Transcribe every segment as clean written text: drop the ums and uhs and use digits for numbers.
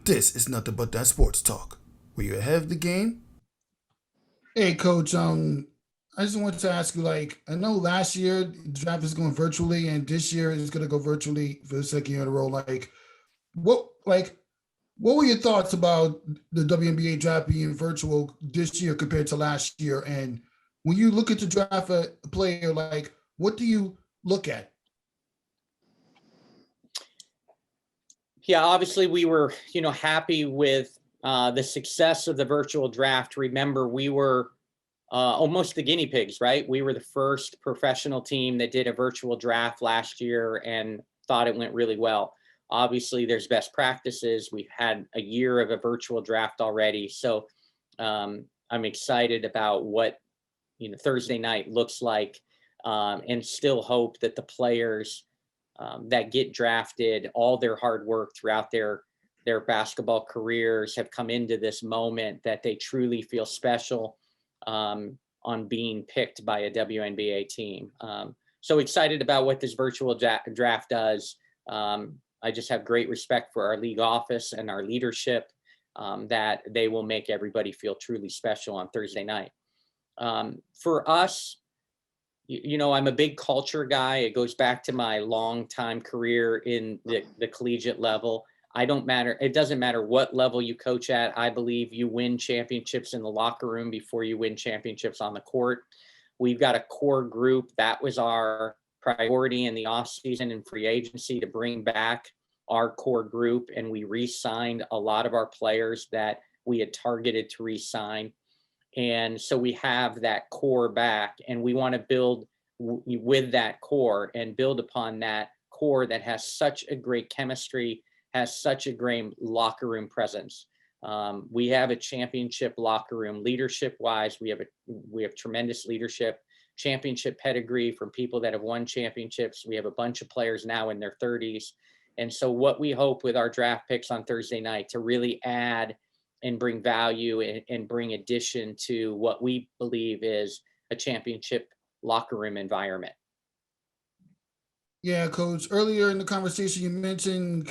This is nothing but that sports talk. Were you ahead of the game? Hey, Coach. I just wanted to ask you, I know last year the draft is going virtually, and this year is going to go virtually for the second year in a row. What, like, what were your thoughts about the WNBA draft being virtual this year compared to last year? And when you look at the draft a player, what do you look at? Yeah, obviously we were, happy with the success of the virtual draft. Remember, we were almost the guinea pigs, right? We were the first professional team that did a virtual draft last year and thought it went really well. Obviously, there's best practices. We've had a year of a virtual draft already. So I'm excited about what, Thursday night looks like, and still hope that the players that get drafted, all their hard work throughout their basketball careers have come into this moment that they truly feel special on being picked by a WNBA team. So excited about what this virtual draft does. I just have great respect for our league office and our leadership, that they will make everybody feel truly special on Thursday night. For us, I'm a big culture guy. It goes back to my long time career in the collegiate level. It doesn't matter what level you coach at. I believe you win championships in the locker room before you win championships on the court. We've got a core group. That was our priority in the offseason and free agency, to bring back our core group. And we re-signed a lot of our players that we had targeted to re-sign. And so we have that core back, and we want to build with that core and build upon that core that has such a great chemistry, has such a great locker room presence. We have a championship locker room leadership wise. We have tremendous leadership, championship pedigree from people that have won championships. We have a bunch of players now in their 30s. And so what we hope with our draft picks on Thursday night to really add and bring value and bring addition to what we believe is a championship locker room environment. Yeah, Coach. Earlier in the conversation, you mentioned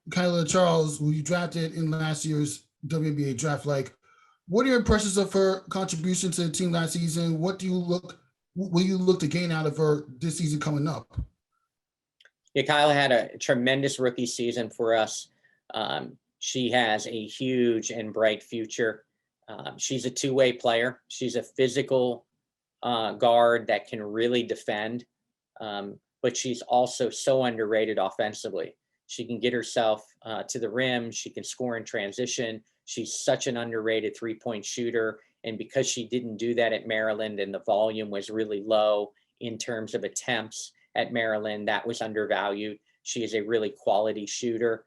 Kaila Charles, who you drafted in last year's WNBA draft. What are your impressions of her contribution to the team last season? What will you look to gain out of her this season coming up? Yeah, Kaila had a tremendous rookie season for us. She has a huge and bright future. She's a two-way player. She's a physical guard that can really defend, but she's also so underrated offensively. She can get herself to the rim. She can score in transition. She's such an underrated three-point shooter. And because she didn't do that at Maryland and the volume was really low in terms of attempts at Maryland, that was undervalued. She is a really quality shooter.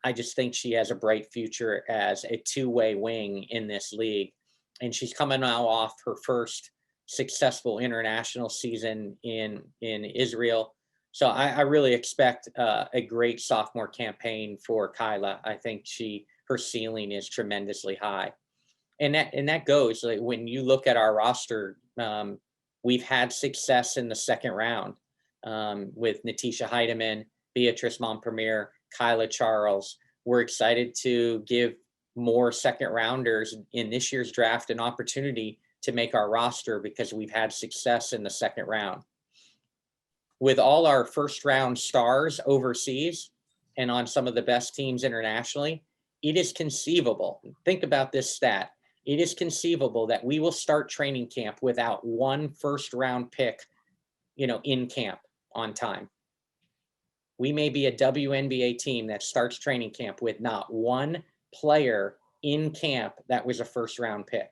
I just think she has a bright future as a two-way wing in this league. And she's coming now off her first successful international season in Israel. So I really expect a great sophomore campaign for Kaila. I think her ceiling is tremendously high. And that goes, like, when you look at our roster, we've had success in the second round with Natisha Heidemann, Beatrice Montpremier, Kaila Charles. We're excited to give more second rounders in this year's draft an opportunity to make our roster because we've had success in the second round. With all our first round stars overseas and on some of the best teams internationally, it is conceivable. Think about this stat. It is conceivable that we will start training camp without one first round pick, in camp on time. We may be a WNBA team that starts training camp with not one player in camp that was a first round pick.